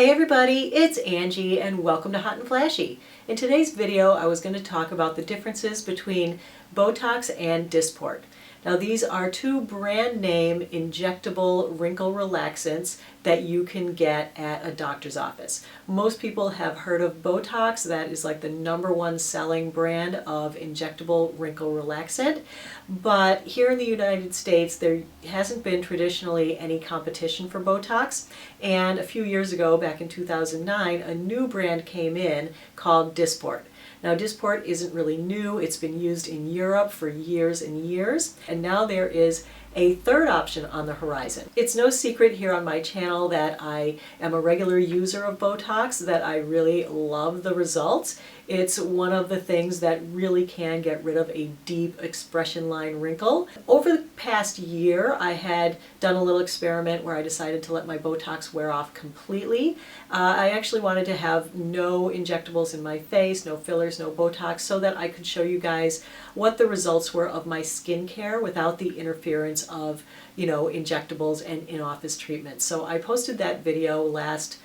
Hey everybody, it's Angie and welcome to Hot and Flashy. In today's video I was going to talk about the differences between Botox and Dysport. Now these are two brand name injectable wrinkle relaxants that you can get at a doctor's office. Most people have heard of Botox. That is like the #1 selling brand of injectable wrinkle relaxant. But here in the United States there hasn't been traditionally any competition for Botox. And a few years ago, back in 2009, a new brand came in called Dysport. Now Dysport isn't really new, it's been used in Europe for years and years, and now there is a third option on the horizon. It's no secret here on my channel that I am a regular user of Botox, that I really love the results. It's one of the things that really can get rid of a deep expression line wrinkle. Over the past year, I had done a little experiment where I decided to let my Botox wear off completely. I actually wanted to have no injectables in my face, no fillers, no Botox, so that I could show you guys what the results were of my skincare without the interference of, injectables and in-office treatments. So I posted that video last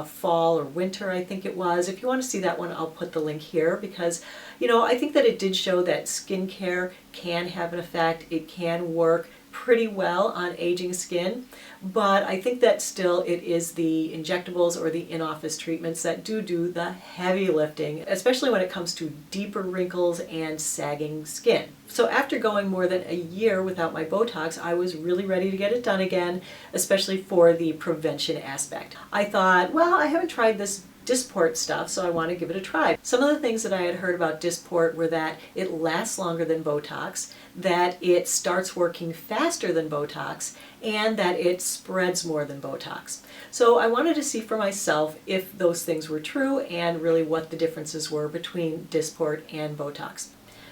fall or winter, I think it was. If you want to see that one, I'll put the link here because, I think that it did show that skincare can have an effect. It can work pretty well on aging skin, but I think that still it is the injectables or the in-office treatments that do the heavy lifting, especially when it comes to deeper wrinkles and sagging skin. So after going more than a year without my Botox, I was really ready to get it done again, especially for the prevention aspect. I thought, well, I haven't tried this Dysport stuff, so I want to give it a try. Some of the things that I had heard about Dysport were that it lasts longer than Botox, that it starts working faster than Botox, and that it spreads more than Botox. So I wanted to see for myself if those things were true and really what the differences were between Dysport and Botox.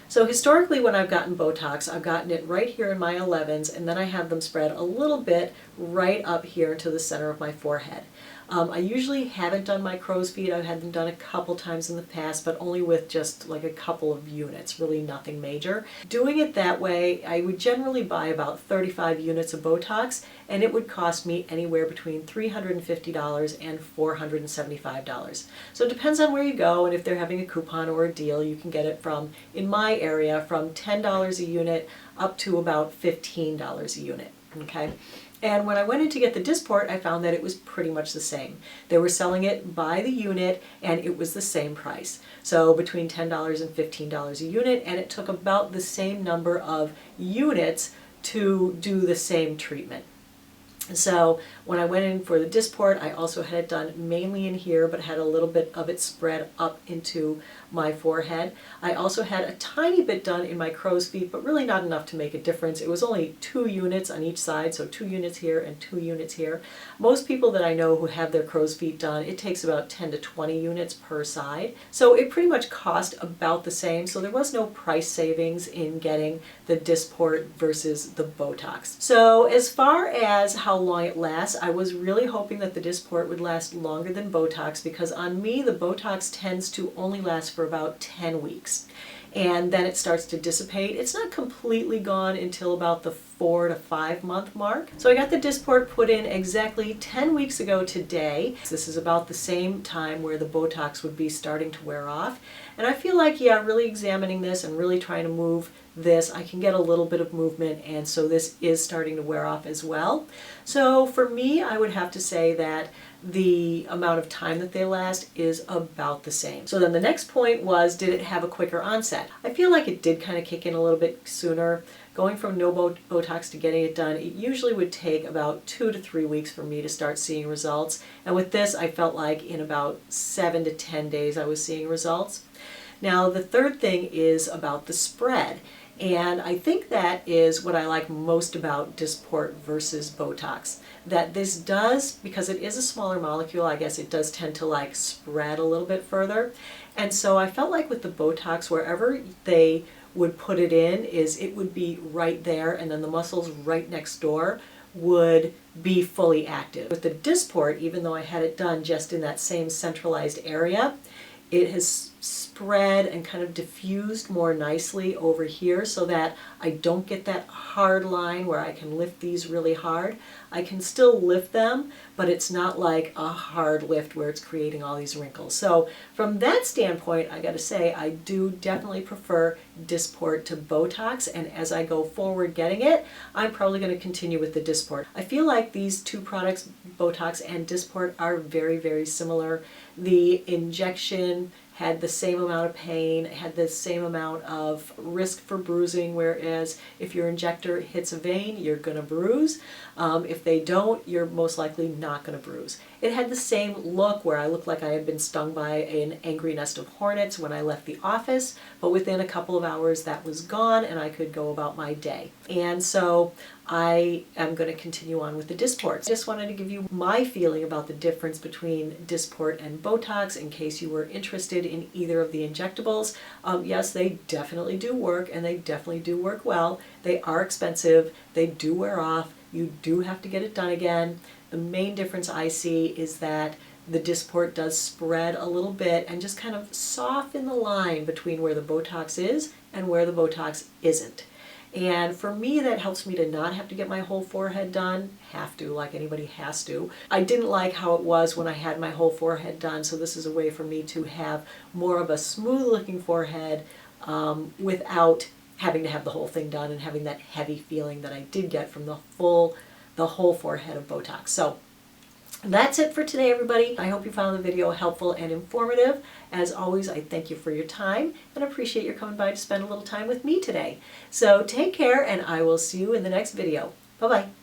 So historically when I've gotten Botox, I've gotten it right here in my 11s, and then I have them spread a little bit right up here to the center of my forehead. I usually haven't done my crow's feet. I've had them done a couple times in the past, but only with just like a couple of units, really nothing major. Doing it that way, I would generally buy about 35 units of Botox, and it would cost me anywhere between $350 and $475. So it depends on where you go, and if they're having a coupon or a deal, you can get it from, in my area, from $10 a unit up to about $15 a unit, okay? And when I went in to get the Dysport, I found that it was pretty much the same. They were selling it by the unit, and it was the same price. So between $10 and $15 a unit, and it took about the same number of units to do the same treatment. So when I went in for the Dysport, I also had it done mainly in here, but had a little bit of it spread up into my forehead. I also had a tiny bit done in my crow's feet, but really not enough to make a difference. It was only 2 units on each side, so 2 units here and 2 units here. Most people that I know who have their crow's feet done, it takes about 10 to 20 units per side. So it pretty much cost about the same, so there was no price savings in getting the Dysport versus the Botox. So as far as how long it lasts, I was really hoping that the Dysport would last longer than Botox, because on me the Botox tends to only last for about 10 weeks. And then it starts to dissipate. It's not completely gone until about the 4 to 5 month mark. So I got the Dysport put in exactly 10 weeks ago today. This is about the same time where the Botox would be starting to wear off. And I feel like, yeah, really examining this and really trying to move this, I can get a little bit of movement, and so this is starting to wear off as well. So for me, I would have to say that the amount of time that they last is about the same. So then the next point was, did it have a quicker onset? I feel like it did kind of kick in a little bit sooner. Going from no Botox to getting it done, it usually would take about 2 to 3 weeks for me to start seeing results. And with this, I felt like in about 7 to 10 days I was seeing results. Now the third thing is about the spread. And I think that is what I like most about Dysport versus Botox. That this does, because it is a smaller molecule, I guess it does tend to like spread a little bit further. And so I felt like with the Botox, wherever they would put it in, it would be right there, and then the muscles right next door would be fully active. With the Dysport, even though I had it done just in that same centralized area, it has spread and kind of diffused more nicely over here so that I don't get that hard line where I can lift these really hard. I can still lift them, but it's not like a hard lift where it's creating all these wrinkles. So from that standpoint, I gotta say, I do definitely prefer Dysport to Botox, and as I go forward getting it, I'm probably gonna continue with the Dysport. I feel like these two products, Botox and Dysport, are very, very similar. The injection had the same amount of pain, had the same amount of risk for bruising, whereas if your injector hits a vein, you're going to bruise. If they don't, you're most likely not going to bruise. It had the same look where I looked like I had been stung by an angry nest of hornets when I left the office, but within a couple of hours that was gone and I could go about my day. And so I am going to continue on with the Dysport. I just wanted to give you my feeling about the difference between Dysport and Botox in case you were interested in either of the injectables. Yes, they definitely do work, and they definitely do work well. They are expensive. They do wear off. You do have to get it done again. The main difference I see is that the Dysport does spread a little bit and just kind of soften the line between where the Botox is and where the Botox isn't. And for me, that helps me to not have to get my whole forehead done. Have to, like anybody has to. I didn't like how it was when I had my whole forehead done, so this is a way for me to have more of a smooth looking forehead without having to have the whole thing done and having that heavy feeling that I did get from the whole forehead of Botox. So that's it for today, everybody. I hope you found the video helpful and informative. As always, I thank you for your time and appreciate your coming by to spend a little time with me today. So take care, and I will see you in the next video. Bye-bye.